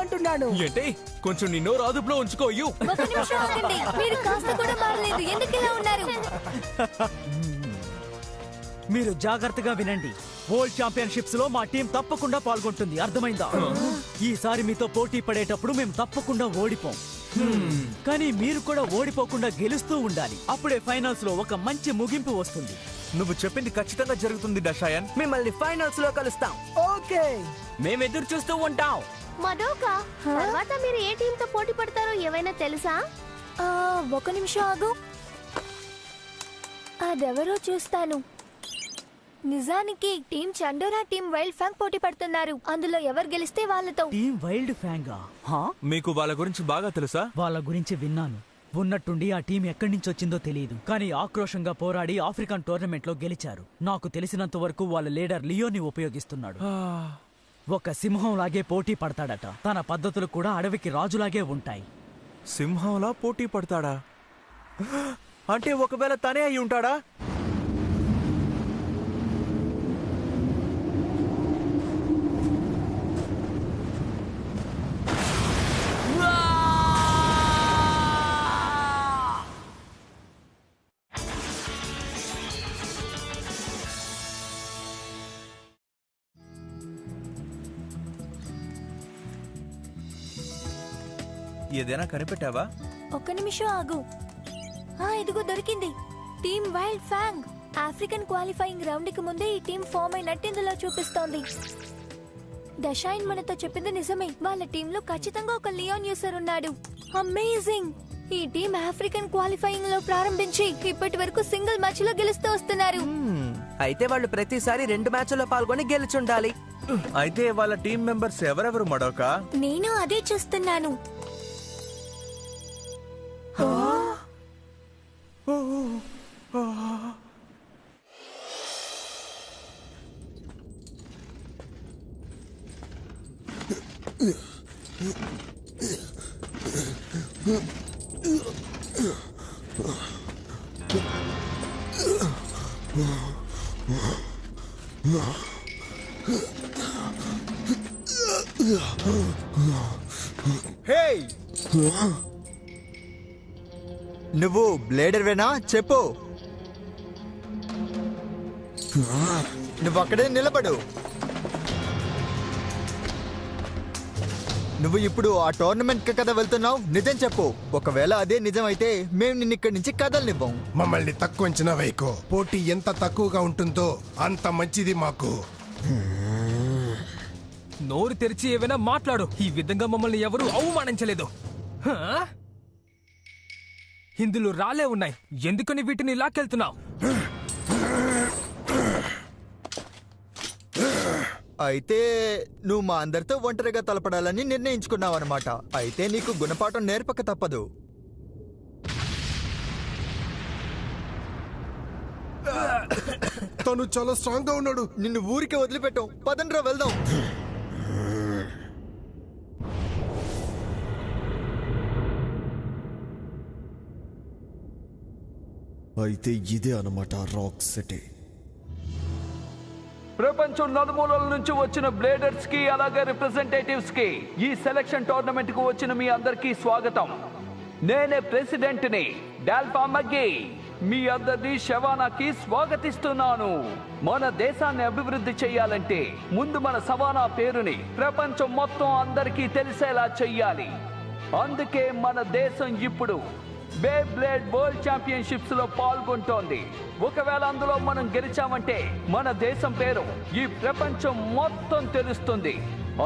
అంటున్నాను. ఏంటి కొంచెం నిన్నో రాదుపులో ఉంచుకోయు. ఒక నిమిషం ఆగండి. మీరు కాస్త కూడా మారలేదు. ఎందుకు ఇలా ఉన్నారు? మీరు జాగ్రత్తగా వినండి. వరల్డ్ ఛాంపియన్షిప్స్ లో మా టీం తప్పకుండా పాల్గొంటుంది, అర్థమైందా? ఈసారి మీతో పోటీ పడేటప్పుడు మేము తప్పకుండా ఓడిపోం. కానీ మీరు కూడా ఓడిపోకుండా గెలుస్తూ ఉండాలి. అప్పుడే ఫైనల్స్ లో ఒక మంచి ముగింపు వస్తుంది. నువ్వు చెప్పింది ఖచ్చితంగా జరుగుతుంది డషాయన్. మిమ్మల్ని ఫైనల్స్ లో కలుస్తాం. ఓకే, మేము ఎదురు చూస్తూ ఉంటాం. మదోకా, తర్వాత మీరు ఏ టీంతో పోటీ పడతారో ఏమైనా తెలుసా? ఒక నిమిషం ఆగు. అదెవరో చూస్తాను. నిజానికి team Chandora team Wild Fang పోటీ పడుతున్నారు. అందులో ఎవరు గెలిస్తే వాళ్ళతో. టీం వైల్డ్ ఫ్యాంగా? మీకు వాళ్ళ గురించి బాగా తెలుసా? వాళ్ళ గురించి విన్నాను. ఉన్నట్టుండి ఆ టీం ఎక్కడి నుంచి వచ్చిందో తెలియదు, కానీ ఆక్రోషంగా పోరాడి ఆఫ్రికన్ టోర్నమెంట్ లో గెలిచారు. నాకు తెలిసినంత వరకు వాళ్ళ లీడర్ లియోని ఉపయోగిస్తున్నాడు. ఒక సింహంలాగే పోటీ పడతాడట. తన పద్ధతులు కూడా అడవికి రాజులాగే ఉంటాయి. సింహంలా పోటీ పడతాడా? అంటే ఒకవేళ తనే అయి ఉంటాడా? ఏదైనా కనిపెట్టావా? ఒక్క నిమిషం ఆగు. ఇదిగో దొరికింది. Team Wild FANG African qualifying round కి ముందే ఈ టీం ఫామ్ అయినట్టు ఇందులో చూపిస్తోంది. దషాయిన్ మనతో చెప్పింది నిజమే. వాళ్ళ టీంలో ఖచ్చితంగా ఒక లియోన్ యూసర్ ఉన్నాడు. అమేజింగ్! ఈ టీం ఆఫ్రికన్ క్వాలిఫైయింగ్ లో ప్రారంభించి ఇప్పటి వరకు సింగిల్ మ్యాచ్ లో గెలుస్తూ వస్తున్నారు. అయితే వాళ్ళు ప్రతిసారి 2 మ్యాచ్ల్లో పాల్గొని గెలుచుండాలి. అయితే వాళ్ళ టీం మెంబర్స్ ఎవరెవరు మడోకా? నేను అదే చూస్తున్నాను. హే, నువ్వు బ్లేడర్వేనా? చెప్పు. నువ్వు అక్కడే నిలబడు. నువ్వు ఇప్పుడు ఆ టోర్నమెంట్ కి కదా వెళ్తున్నావు? నిజం చెప్పు. ఒకవేళ అదే నిజం అయితే మేము నిన్ను ఇక్కడి నుంచి కదలనివ్వం. మమ్మల్ని తక్కువ అంచనా వేయకో. పోటీ ఎంత తక్కువగా ఉంటుందో అంత మంచిది మాకు. నోరు తెరిచి ఏమైనా మాట్లాడు. ఈ విధంగా మమ్మల్ని ఎవరూ అవమానించలేదు. ఇందులో రాలే ఉన్నాయి. ఎందుకని వీటిని లాక్కెళ్తున్నావు? అయితే నువ్వు మా అందరితో ఒంటరిగా తలపడాలని నిర్ణయించుకున్నావు అనమాట. అయితే నీకు గుణపాఠం నేర్పక తప్పదు. తను చాలా స్ట్రాంగ్ గా ఉన్నాడు. నిన్ను ఊరికే వదిలిపెట్టాం. పదండ్రా వెళ్దాం. అయితే ఇదే అన్నమాట రాక్ సిటీ. ప్రపంచం నలుమూలల నుంచి వచ్చిన బ్లేడర్స్ కి అలాగే రిప్రజెంటేటివ్స్ కి ఈ సెలక్షన్ టోర్నమెంట్ కు వచ్చిన మీ అందరికీ స్వాగతం. నేనే ప్రెసిడెంట్ ని డాల్ఫా మగ్గీ మీ అందరినీ షవానాకి స్వాగతిస్తున్నాను. మన దేశాన్ని అభివృద్ధి చేయాలంటే ముందు మన సవానా పేరుని ప్రపంచం మొత్తం అందరికీ తెలిసేలా చెయ్యాలి. అందుకే మన దేశం ఇప్పుడు బేబ్లేడ్ వరల్డ్ ఛాంపియన్షిప్స్ లో పాల్గొంటోంది. ఒకవేళ అందులో మనం గెలిచామంటే మన దేశం పేరు ఈ ప్రపంచం మొత్తం తెలుస్తుంది.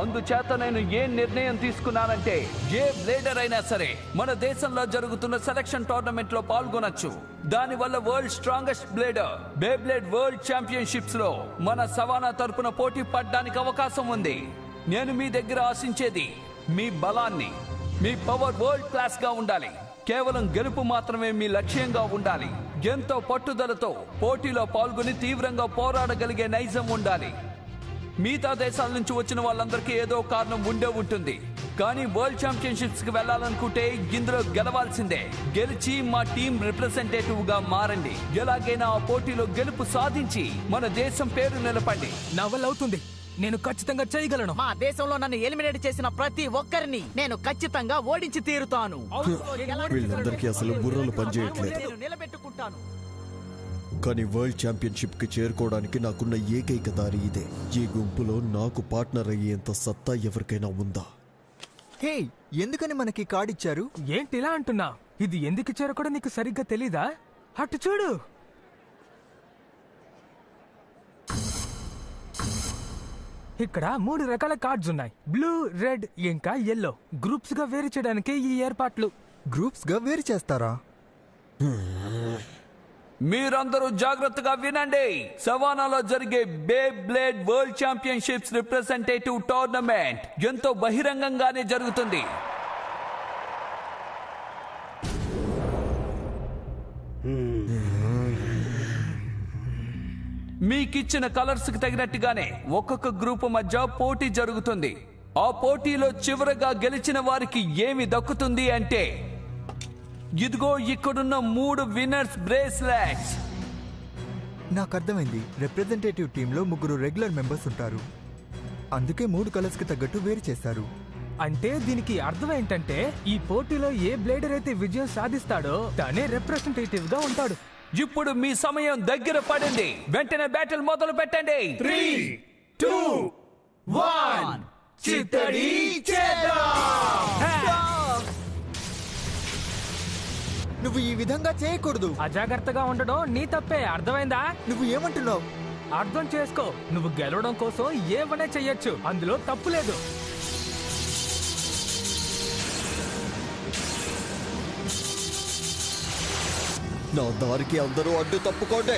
అందుచేత నేను ఏ నిర్ణయం తీసుకున్నానంటే ఏ బ్లేడర్ అయినా సరే మన దేశంలో జరుగుతున్న సెలక్షన్ టోర్నమెంట్ లో పాల్గొనొచ్చు. దానివల్ల world strongest blader Beyblade world championships లో మన సవానా తరపున పోటీ పడడానికి అవకాశం ఉంది. నేను మీ దగ్గర ఆశించేది మీ బలాన్ని. మీ పవర్ వరల్డ్ క్లాస్ గా ఉండాలి. కేవలం గెలుపు మాత్రమే మీ లక్ష్యంగా ఉండాలి. ఎంతో పట్టుదలతో పోటీలో పాల్గొని తీవ్రంగా పోరాడగలిగే నైజం ఉండాలి. మిగతా దేశాల నుంచి వచ్చిన వాళ్ళందరికీ ఏదో కారణం ఉండే ఉంటుంది. కానీ వరల్డ్ ఛాంపియన్షిప్స్ కి వెళ్లాలనుకుంటే ఇందులో గెలవాల్సిందే. గెలిచి మా టీం రిప్రజెంటేటివ్ గా మారండి. ఎలాగైనా ఆ పోటీలో గెలుపు సాధించి మన దేశం పేరు నిలపండి. నా వల్ల అవుతుంది. నేను ఖచ్చితంగా చేయగలను. మా దేశంలో నన్ను ఎలిమినేట్ చేసిన ప్రతి ఒక్కరిని నేను ఖచ్చితంగా ఓడించి తీరుతాను. వీళ్ళందరికీ అసలు బుర్రలు పనిచేయట్లేదు. నేను నిలబెట్టుకుంటాను. కానీ వరల్డ్ ఛాంపియన్షిప్ కి చేరుకోవడానికి నాకున్న ఏకైక దారి ఇదే. ఈ గుంపులో నాకు పార్ట్నర్ అయ్యేంత సత్తా ఎవరికైనా ఉందా? హే, ఎందుకని మనకి కార్డ్ ఇచ్చారు? ఏంటి ఇలా అంటున్నా? ఇది ఎందుకు ఇచ్చారో కూడా నీకు సరిగ్గా తెలీదా? అటు చూడు. ఇక్కడ 3 రకాల కార్డ్స్ ఉన్నాయి. బ్లూ, రెడ్ ఇంకా ఎల్లో. గ్రూప్స్ గా వేరు చేయడానికి ఈ ఏర్పాట్లు. గ్రూప్స్ గా వేరు చేస్తారా? మీరందరూ జాగ్రత్తగా వినండి. సవానాలో జరిగే Beyblade world championships representative tournament ఎంతో బహిరంగంగానే జరుగుతుంది. మీకిచ్చిన కలర్స్ కి తగినట్టుగానే ఒక్కొక్క గ్రూప్ మధ్య పోటీ జరుగుతుంది. ఆ పోటీలో చివరగా గెలిచిన వారికి ఏమి దక్కుతుంది అంటే ఇదిగో ఇక్కడున్న 3 విన్నర్స్ బ్రేస్లెట్స్. నాకు అర్థమైంది. రిప్రజెంటేటివ్ టీంలో 3 రెగ్యులర్ మెంబర్స్ ఉంటారు. అందుకే 3 కలర్స్ కి తగ్గట్టు వేరు చేశారు. అంటే దీనికి అర్థం ఏంటంటే ఈ పోటీలో ఏ బ్లేడర్ అయితే విజయం సాధిస్తాడో తనే రిప్రజెంటేటివ్ గా ఉంటాడు. ఇప్పుడు మీ సమయం దగ్గర పడింది. వెంటనే బ్యాటిల్ మొదలు పెట్టండి. 3, 2, 1 చిత్తడి చేద్దాం. నువ్వు ఈ విధంగా చేయకూడదు. అజాగ్రత్తగా ఉండడం నీ తప్పే. అర్థమైందా? నువ్వు ఏమంటున్నావు? అర్థం చేసుకో. నువ్వు గెలవడం కోసం ఏమనే చెయ్యొచ్చు, అందులో తప్పు లేదు. నా దారికి అందరూ అడ్డు తప్పుకోండి.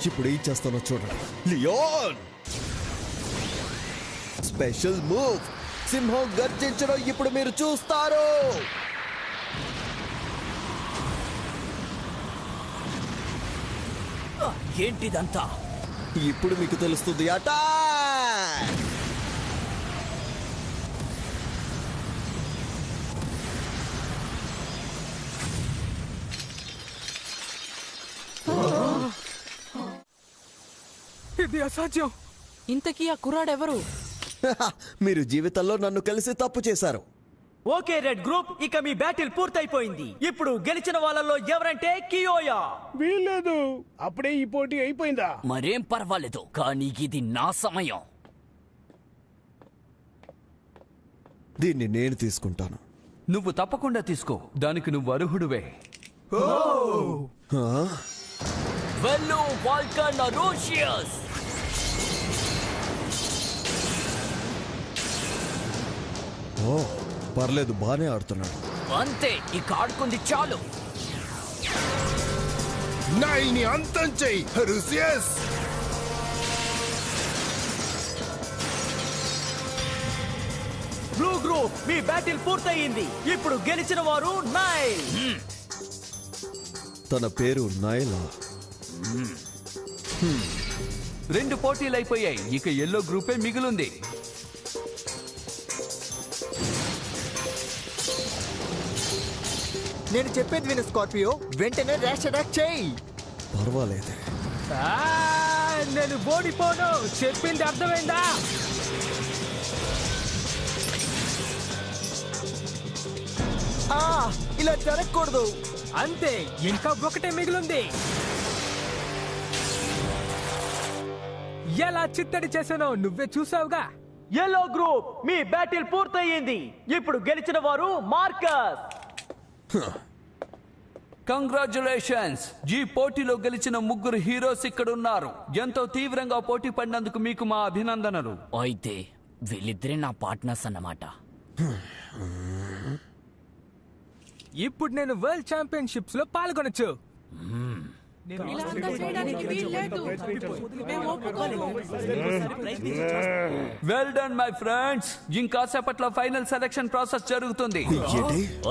ఇప్పుడు ఏం చేస్తానో చూడండి. Leon special move. సింహం గర్జించడం ఇప్పుడు మీరు చూస్తారు. ఏంటిదంతా? ఇప్పుడు మీకు తెలుస్తుంది. అటాక్! ఇది అసాధ్యం. ఇంతకీ ఆ కుర్రాడెవరు? మీరు జీవితంలో నన్ను కలిసి తప్పు చేశారు. ఓకే రెడ్ గ్రూప్, ఇక మీ బ్యాటిల్ పూర్తయిపోయింది. ఇప్పుడు గెలిచిన వాళ్ళలో ఎవరంటే కియోయా. వీల్లేదు, అప్పుడే ఈ పోటీ అయిపోయిందా? మరేం పర్వాలేదు, కానీ ఇది నా సమయం. దీన్ని నేను తీసుకుంటాను. నువ్వు తప్పకుండా తీసుకో. దానికి నువ్వు అర్హుడువే. వెళ్ళు వాల్కన్ అరోషియస్. ఓ పర్లేదు, బానే ఆడుతున్నాడు. అంతే, ఇక ఆడుకుంది చాలు. నాయిని అంతం చెయ్యి రుసియస్. బ్లూ గ్రూప్, మీ బ్యాటిల్ పూర్తయింది. ఇప్పుడు గెలిచిన వారు నైల్. తన పేరు నైలా. 2 పోటీలు అయిపోయాయి. ఇక ఎల్లో గ్రూపే మిగిలింది. నేను చెప్పేది విను స్కార్పియో, వెంటనే ర్యాష్ అటాక్ చేయి. పర్వాలేదే. నేను ఓడిపోను. చెప్పింది అర్థమైందా? ఇలా జరగకూడదు. అంతే, ఇంకా ఒకటే మిగిలింది. ఎలా చిత్తడి చేశానో నువ్వే చూసావుగా. ఎల్లో గ్రూప్, మీ బ్యాటిల్ పూర్తయింది. ఇప్పుడు గెలిచిన వారు మార్కస్. కంగ్రాచులేషన్స్. ఈ పోటీలో గెలిచిన 3 హీరోస్ ఇక్కడ ఉన్నారు. ఎంతో తీవ్రంగా పోటీ పడినందుకు మీకు మా అభినందనలు. అయితే వీళ్ళిద్దరే నా పార్ట్నర్స్ అన్నమాట. ఇప్పుడు నేను వరల్డ్ ఛాంపియన్షిప్స్ లో పాల్గొనొచ్చు. Well done my friends. ఇంకాసేపట్లో ఫైనల్ సెలక్షన్ ప్రాసెస్ జరుగుతుంది.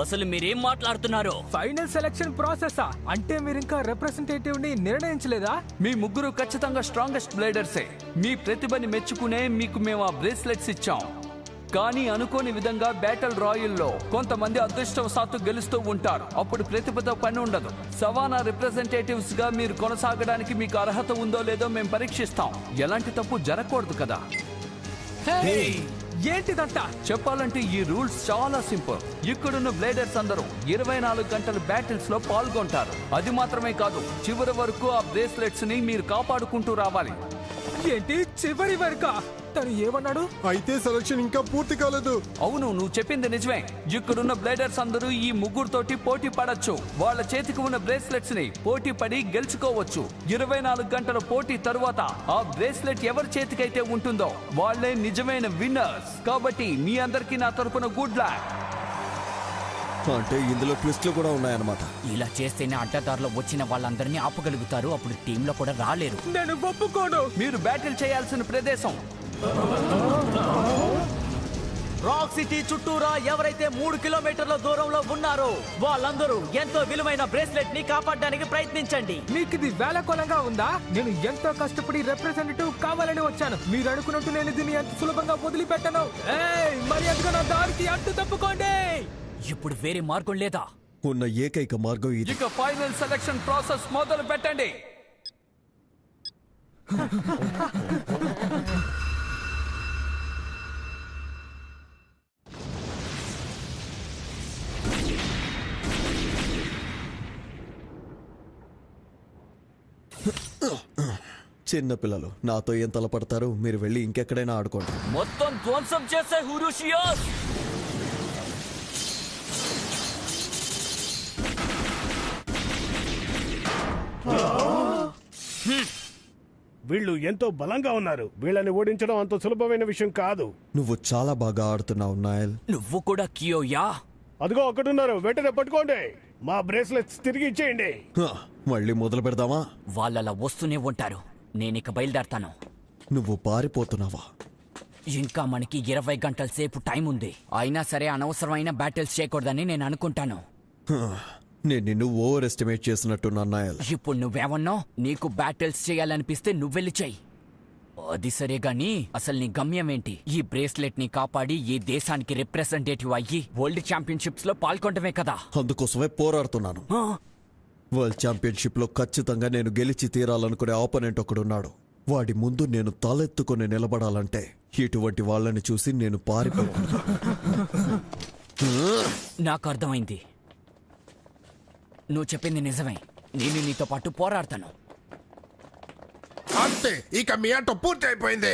అసలు మీరేం మాట్లాడుతున్నారు? ఫైనల్ సెలక్షన్ ప్రాసెస్ అంటే మీరు ఇంకా రిప్రజెంటేటివ్ ని నిర్ణయించలేదా? మీ 3 ఖచ్చితంగా స్ట్రాంగెస్ట్ బ్లేడర్సే. మీ ప్రతిభని మెచ్చుకునే మీకు మేము ఆ బ్రేస్లెట్స్ ఇచ్చాం. కానీ అనుకోని విధంగా బ్యాటిల్ రాయల్లో కొంతమంది అదృష్టవశాత్తు గెలుస్తూ ఉంటారు. అప్పుడు ప్రతిభతో పని ఉండదు. సవానా రిప్రజెంటేటివ్స్ గా మీరు కొనసాగడానికి మీకు అర్హత ఉందో లేదో మేము పరీక్షిస్తాం. ఎలాంటి తప్పు జరగకూడదు కదా. ఏంటిదంతా? చెప్పాలంటే ఈ రూల్స్ చాలా సింపుల్. ఇక్కడున్న బ్లేడర్స్ అందరూ 24 గంటల బ్యాటిల్స్ లో పాల్గొంటారు. అది మాత్రమే కాదు, చివరి వరకు ఆ బ్రేస్లెట్స్ ని మీరు కాపాడుకుంటూ రావాలి. ఏంటి చివరి వరకా? తను ఏమన్నాడు? అయితే సెలక్షన్ ఇంకా పూర్తి కాలేదు. అవును, నువ్వు చెప్పింది నిజమే. ఇక్కడున్న బ్లేడర్స్ అందరూ ఈ ముగ్గురుతోటి పోటీ పడచ్చు. వాళ్ళ చేతికి ఉన్న బ్రేస్లెట్స్ ని పోటీ పడి గెలుచుకోవచ్చు. 24 గంటల పోటీ తరువాత ఆ బ్రేస్లెట్ ఎవరి చేతికైతే ఉంటుందో వాళ్ళే నిజమైన విన్నర్స్. కాబట్టి మీ అందరికీ నా తరపున గుడ్ లక్. అంటే ఇందులో ట్విస్ట్లు కూడా ఉన్నాయన్నమాట. ఇలా చేస్తేనే అడ్డదారిలో వచ్చిన వాళ్ళందరినీ ఆపగలుగుతారు. అప్పుడు టీంలో కూడా రాలేరు. నేను ఒప్పుకోను. మీరు బ్యాటిల్ చేయాల్సిన ప్రదేశం రాక్ సిటీ చుట్టూరా ఎవరైతే 3 కిలోమీటర్ల దూరంలో ఉన్నారో వాళ్ళందరూ ఎంతో విలువైన బ్రేస్లెట్ ని కాపాడడానికి ప్రయత్నించండి. మీకు ఇది వేళకోళంగా ఉందా? నేను ఎంతో కష్టపడి రిప్రజెంటేటివ్ కావాలని వచ్చాను. మీరు అనుకున్నట్టు నేను దీన్ని ఎంత సులభంగా వదిలిపెట్టను. మరి అందుకు నా దారికి అడ్డు తప్పుకోండి. ఇప్పుడు వేరే మార్గం లేదా? ఉన్న ఏకైక మార్గం ఇది. ఇక ఫైనల్ సెలక్షన్ ప్రాసెస్ మొదలు పెట్టండి. చిన్న పిల్లలు నాతో ఏం తలపడతారు? మీరు వెళ్ళి ఇంకెక్కడైనా ఆడుకోండి. మొత్తం ధ్వంసం చేసే హురూషియస్. వీళ్ళు ఎంతో బలంగా ఉన్నారు. వీళ్ళని ఓడించడం అంత సులభమైన విషయం కాదు. నువ్వు చాలా బాగా ఆడుతున్నావు నాయల్. నువ్వు కూడా కియోయా? అదిగో అక్కడున్నారు, వెంటనే పట్టుకోండి. మా బ్రేస్లెట్స్ తిరిగి ఇచ్చేయండి. మళ్ళీ మొదలు పెడదామా? వాళ్ళలా వస్తూనే ఉంటారు. నేనిక బయలుదేరతాను. నువ్వు పారిపోతున్నావా? ఇంకా మనకి 20 గంటల సేపు టైం ఉంది. అయినా సరే అనవసరమైన బ్యాటిల్స్ చేయకూడదని నేను అనుకుంటాను. నేను నిన్ను ఓవర్ ఎస్టిమేట్ చేసినట్టున్నా నాయల్. ఇప్పుడు నువ్వేమన్నావు? నీకు బ్యాటిల్స్ చేయాలనిపిస్తే నువ్వెళ్ళి చెయ్యి. అది సరే గాని అసలు నీ గమ్యం ఏంటి? ఈ బ్రేస్లెట్ ని కాపాడి ఈ దేశానికి రిప్రజెంటేటివ్ అయ్యి వరల్డ్ ఛాంపియన్షిప్స్ లో పాల్గొనటమే కదా. అందుకోసమే పోరాడుతున్నాను. వరల్డ్ ఛాంపియన్షిప్ లో ఖచ్చితంగా నేను గెలిచి తీరాలనుకునే ఆపోనెంట్ ఒకడున్నాడు. వాడి ముందు నేను తలెత్తుకొని నిలబడాలంటే ఇటువంటి వాళ్ళని చూసి నేను పారిపోను. నాకు అర్థమైంది. నువ్వు చెప్పింది నిజమే. నేను నీతో పాటు పోరాడతాను. అంతే, ఇక మీ ఆట పూర్తి అయిపోయింది.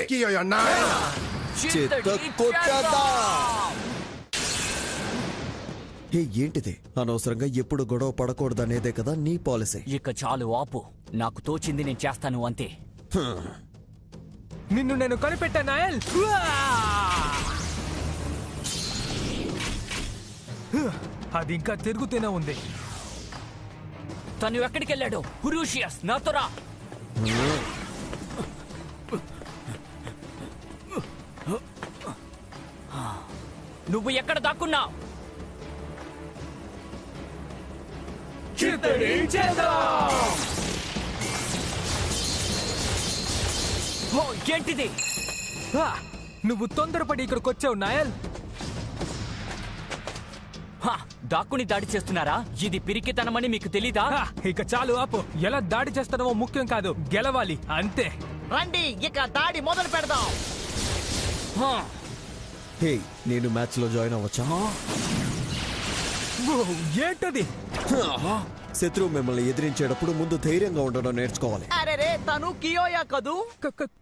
ఏంటిది? అనవసరంగా ఎప్పుడు గొడవ పడకూడదనేదే కదా నీ పాలసీ. ఇక చాలు ఆపు. నాకు తోచింది నేను చేస్తాను అంతే. నిన్ను నేను కనిపెట్టా నాయల్. అది ఇంకా తిరుగుతూనే ఉంది. తను ఎక్కడికి వెళ్ళాడు? హురూషియస్, నాతో రా. నువ్వు ఎక్కడ దాక్కున్నావు? ఏంటిది? నువ్వు తొందరపడి ఇక్కడికి వచ్చావు నాయల్. దాక్కుని దాడి చేస్తున్నారా? ఇది పిరికితనమని మీకు తెలీదా? ఇక చాలు ఆపు. ఎలా దాడి చేస్తానో ముఖ్యం కాదు, గెలవాలి అంతే. రండి, ఇక దాడి మొదలు పెడదాం. హే, నేను మ్యాచ్ లో జాయిన్ అవ్వచ్చా? ఏంటది? శత్రువు మిమ్మల్ని ఎదిరించేటప్పుడు ముందు ధైర్యంగా ఉండడం నేర్చుకోవాలి. అరే, తను కియోయా కదూ?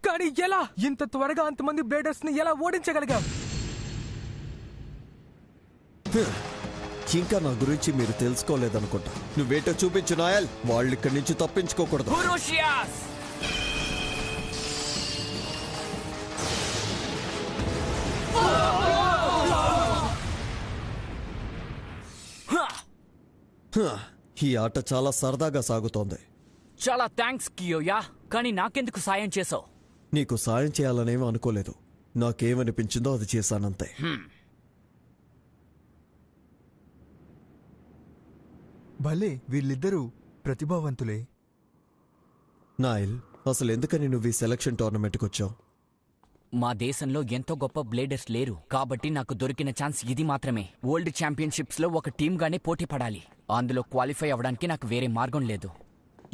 కానీ ఎలా? ఇంత త్వరగా అంతమంది బ్లేడర్స్ ని ఎలా ఓడించగలిగాం? ఇంకా నా గురించి మీరు తెలుసుకోలేదనుకుంటా. నువ్వేటో చూపించు నాయల్. వాళ్ళు ఇక్కడి నుంచి తప్పించుకోకూడదు. ఈ ఆట చాలా సరదాగా సాగుతోంది. చాలా థ్యాంక్స్ కియోయా, కానీ నాకెందుకు సాయం చేసావు? నీకు సాయం చేయాలనేమో అనుకోలేదు. నాకేమనిపించిందో అది చేశానంతే. భలే, వీళ్ళిద్దరూ ప్రతిభావంతులే. నాయల్, అసలు ఎందుకని నువ్వు ఈ సెలక్షన్ టోర్నమెంట్కి వచ్చావు? మా దేశంలో ఎంతో గొప్ప బ్లేడర్స్ లేరు, కాబట్టి నాకు దొరికిన ఛాన్స్ ఇది మాత్రమే. వరల్డ్ ఛాంపియన్షిప్స్ లో ఒక టీమ్గానే పోటీ పడాలి. అందులో క్వాలిఫై అవ్వడానికి నాకు వేరే మార్గం లేదు.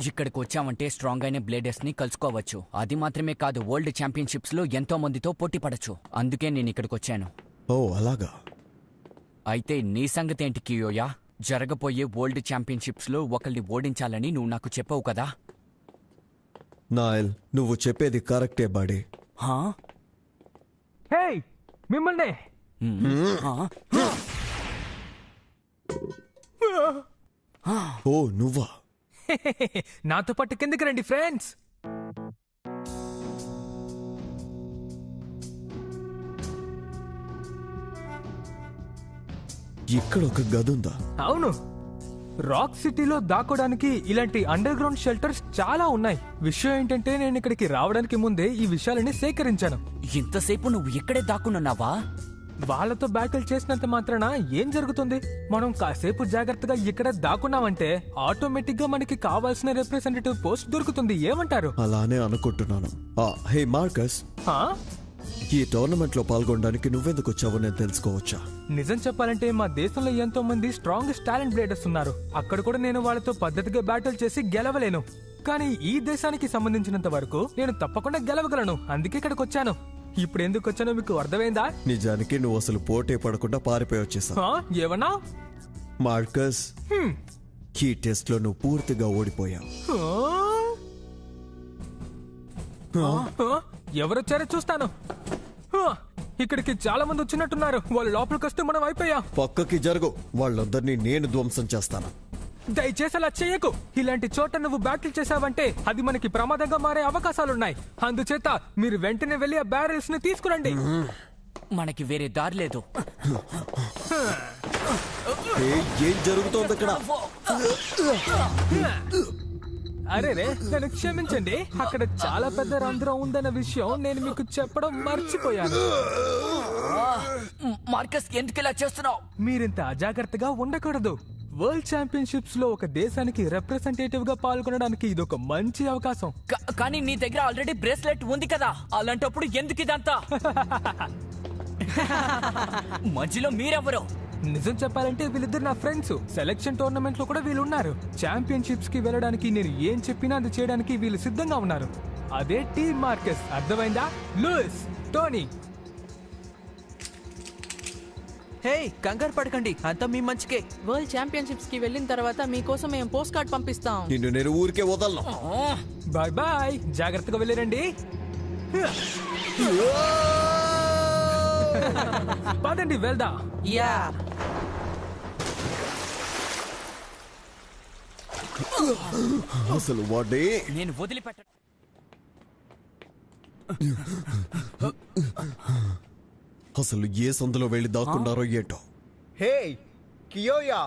ఇక్కడికి వచ్చామంటే స్ట్రాంగ్ అయిన బ్లేడర్స్ ని కలుసుకోవచ్చు. అది మాత్రమే కాదు, వరల్డ్ ఛాంపియన్షిప్స్ లో ఎంతో మందితో పోటీ పడచ్చు. అందుకే నేను ఇక్కడికి వచ్చాను. ఓ అలాగా. అయితే నీ సంగతేంటి కియోయా? జరగబోయే వరల్డ్ ఛాంపియన్షిప్స్ లో ఒకరిని ఓడించాలని నువ్వు నాకు చెప్పావు కదా. నాయల్, నువ్వు చెప్పేది కరెక్టే బాడీ. హే మిమ్మల్ని ఓ నువ్వా? నాతో పాటు కిందకి రండి ఫ్రెండ్స్. ఇక్కడ ఒక గది ఉందా? అవును, రాక్ సిటీలో దాక్కోడానికి ఇలాంటి అండర్ గ్రౌండ్ షెల్టర్స్ చాలా ఉన్నాయి. విషయం ఏంటంటే నేను ఇక్కడికి రావడానికి ముందే ఈ విషయాలని సేకరించాను. ఇంతసేపు నువ్వు ఇక్కడే దాక్కున్నావా? వాళ్ళతో బ్యాటిల్ చేసినంత మాత్రాన ఏం జరుగుతుంది? మనం కాసేపు జాగ్రత్తగా ఇక్కడ దాక్కున్నామంటే ఆటోమేటిక్ గా మనకి కావాల్సిన రిప్రజెంటేటివ్ పోస్ట్ దొరుకుతుంది. ఏమంటారు? అలానే అనుకుంటున్నాను. హే మార్కస్, ఈ టోర్నమెంట్ లో పాల్గొనడానికి నువ్వెందుకు వచ్చావో నేను తెలుసుకోవచ్చా? నిజం చెప్పాలంటే మా దేశంలో ఎంతో మంది స్ట్రాంగెస్ట్ టాలెంట్ బ్లేడర్స్ ఉన్నారు. అక్కడ కూడా నేను వాళ్ళతో పద్ధతిగా బ్యాటిల్ చేసి గెలవలేను. కానీ ఈ దేశానికి సంబంధించినంత వరకు నేను తప్పకుండా గెలవగలను. అందుకే ఇక్కడికి వచ్చాను. ఇప్పుడు ఎందుకు వచ్చానో మీకు అర్థమైందా? నిజానికి నువ్వు అసలు పోటీ పడకుండా పారిపోయి వచ్చేసావు. ఏమన్నా మార్కస్, ఈ టెస్ట్ లో నువ్వు పూర్తిగా ఓడిపోయావు. ఎవరొచ్చారో చూస్తాను. ఇక్కడికి చాలా మంది వచ్చినట్టున్నారు. వాళ్ళు లోపలికి వస్తే మనం అయిపోయాం. పక్కకి జరుగు, వాళ్ళందరినీ నేను ధ్వంసం చేస్తాను. దయచేసి అలా చెయ్యకు. ఇలాంటి చోట నువ్వు బ్యాటిల్ చేసావంటే అది మనకి ప్రమాదంగా మారే అవకాశాలున్నాయి. అందుచేత మీరు వెంటనే వెళ్ళి ఆ బ్యారెల్స్ ని తీసుకురండి. మనకి వేరే దారి లేదు. ఏం జరుగుతోంది ఇక్కడ? అరే రే, నన్ను క్షమించండి. అక్కడ చాలా పెద్ద రంధ్రం ఉందన్న విషయం నేను మీకు చెప్పడం మర్చిపోయాను. మార్కస్, ఎందుకు ఇలా చేస్తున్నావు? మీరింత అజాగ్రత్తగా ఉండకూడదు. వరల్డ్ ఛాంపియన్షిప్స్ లో ఒక దేశానికి రిప్రజెంటేటివ్ గా పాల్గొనడానికి ఇదొక మంచి అవకాశం. కానీ నీ దగ్గర ఆల్రెడీ బ్రేస్లెట్ ఉంది కదా, అలాంటప్పుడు ఎందుకు ఇదంతా? మధ్యలో మీరెవరు? నిజం చెప్పాలంటే వీళ్ళిద్దరు నా ఫ్రెండ్స్. సెలక్షన్ టోర్నమెంట్ లో కూడా వీళ్ళు ఉన్నారు. ఛాంపియన్షిప్స్ కి వెళ్ళడానికి నేను ఏం చెప్పినా అది చేయడానికి వీళ్ళు సిద్ధంగా ఉన్నారు. అదే టీమ్ మార్కస్. అర్థమైందా? Louis, Tony. హే, కంగారు పడకండి, అంతా మీ మంచికే. వరల్డ్ ఛాంపియన్షిప్స్ కి వెళ్ళిన తర్వాత మీకోసం మేము పోస్ట్ కార్డ్ పంపిస్తాం. నిన్ను నేను ఊరికే వదలను. బాయ్ బాయ్, జాగ్రత్తగా వెళ్ళిరండి. పదండి వెళ్దా. యా, అసలు వాడే నేను వదిలిపెట్ట. అసలు ఏ సందులో వెళ్ళి దాక్కున్నారో ఏంటో. హే కియోయా,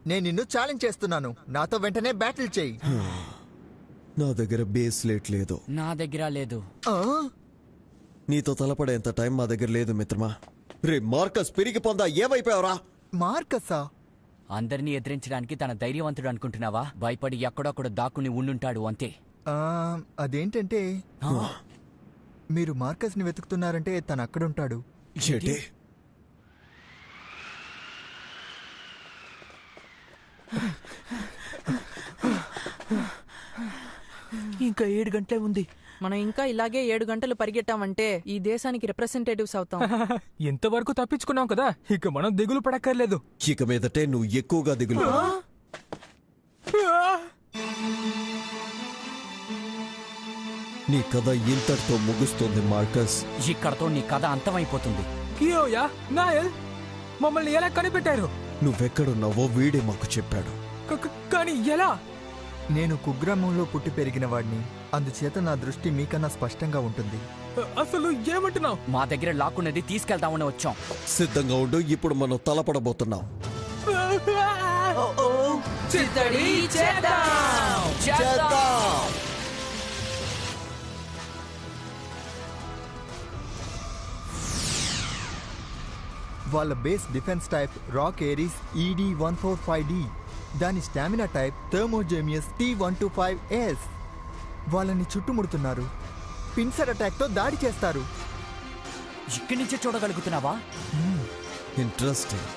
నేను నిన్ను ఛాలెంజ్ చేస్తున్నాను. నాతో వెంటనే బ్యాటిల్ చేయి. నా దగ్గర బేస్లెట్ లేదు. నా దగ్గర లేదు. నీతో తలపడేంత టైం మా దగ్గర లేదు మిత్రమా. రే మార్కస్, పెరిగి పొందా, ఏమైపోయావురా? మార్కసా? అందరినీ ఎదిరించడానికి తన ధైర్యవంతుడు అనుకుంటున్నావా? భయపడి ఎక్కడొక్కడ దాక్కుని ఉండుంటాడు అంతే. అదేంటంటే మీరు మార్కస్ ని వెతుకుతున్నారంటే తను అక్కడుంటాడు. ఇంకా 7 గంటలే ఉంది. మనం ఇంకా ఇలాగే 7 గంటలు పరిగెట్టామంటే ఈ దేశానికి రిప్రజెంటేటివ్స్ అవుతాం. ఎంతవరకు తప్పించుకున్నాం కదా, ఇక మనం దిగులు పడక్కర్లేదు. ఇక మీదటే నువ్వు ఎక్కువగా దిగులు. నీ కథ ఇంతటితో ముగుస్తుంది మార్కస్. ఇక్కడతో నీ కథ అంతమైపోతుంది. కియోయా, నాయల్, మమ్మల్ని ఎలా కనిపెట్టారు? నువ్వెక్కడున్నావో వీడే మాకు చెప్పాడు. కానీ ఎలా? నేను కుగ్రామంలో పుట్టి పెరిగిన వాడిని. అందుచేత నా దృష్టి మీకన్నా స్పష్టంగా ఉంటుంది. అసలు ఏమంటున్నావు? మా దగ్గర లాక్కున్నది తీసుకెళ్తామని వచ్చాం. సిద్ధంగా ఉండు, ఇప్పుడు మనం తలపడబోతున్నాం. వాళ్ళ base defence type rock Aries ED-145D. దాని స్టామినా టైప్ థర్మోజేమియస్ T-125S. వాళ్ళని చుట్టుముడుతున్నారు. పిన్సర్ అటాక్ తో దాడి చేస్తారు. ఇక్కడి నుంచే చూడగలుగుతున్నావా? ఇంట్రెస్టింగ్.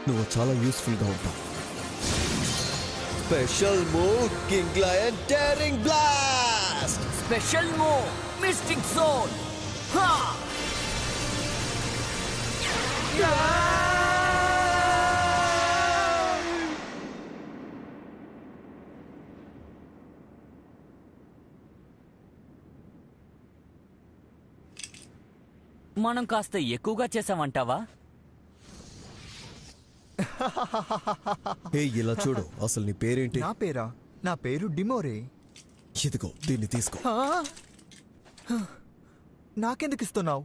నువ్వు చాలా యూస్ఫుల్ గా ఉంటావు. Special move king lion daring blast. Special move mystic zone. మనం కాస్త ఎక్కువగా చేసామంటావా? ఇలా చూడు, అసలు నీ పేరేంటి? నా పేరా? నా పేరు డిమోరే. ఇదిగో దీన్ని తీసుకో. నాకెందుకు ఇస్తున్నావు?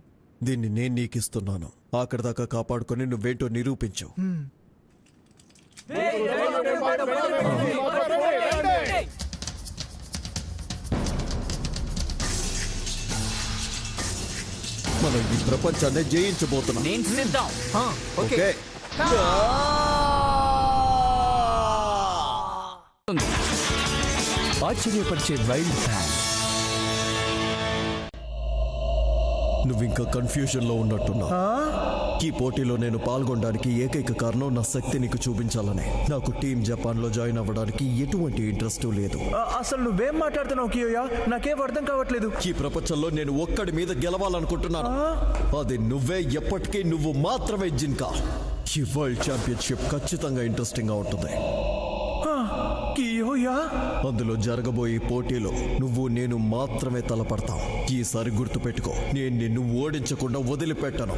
దీన్ని నేను నీకిస్తున్నాను. అక్కడి దాకా కాపాడుకొని నువ్వేంటో నిరూపించు. మనం ఈ ప్రపంచాన్ని జయించబోతున్నాం. నేను సిద్ధం. ఓకే. ఆశ్చర్యపరిచే వైల్డ్ ఫ్యాన్. నువ్వింకా కన్ఫ్యూజన్ లో ఉన్నట్టున్నా. ఈ పోటీలో నేను పాల్గొనడానికి ఏకైక కారణం నా శక్తి నీకు చూపించాలనే. నాకు టీమ్ జపాన్ లో జాయిన్ అవ్వడానికి ఎటువంటి ఇంట్రెస్ట్ లేదు. అసలు నువ్వేం మాట్లాడుతున్నావు కియోయా? నాకేం అర్థం కావట్లేదు. ఈ ప్రపంచంలో నేను ఒక్కడి మీద గెలవాలనుకుంటున్నాను. అది నువ్వే. ఎప్పటికీ నువ్వు మాత్రమే జిన్కా. ఈ వరల్డ్ ఛాంపియన్షిప్ ఖచ్చితంగా ఇంట్రెస్టింగ్ గా ఉంటుంది. కియోయా, అందులో జరగబోయే పోటీలో నువ్వు నేను మాత్రమే తలపడతాం. ఈసారి గుర్తుపెట్టుకో, నేను నిన్ను ఓడించకుండా వదిలిపెట్టను.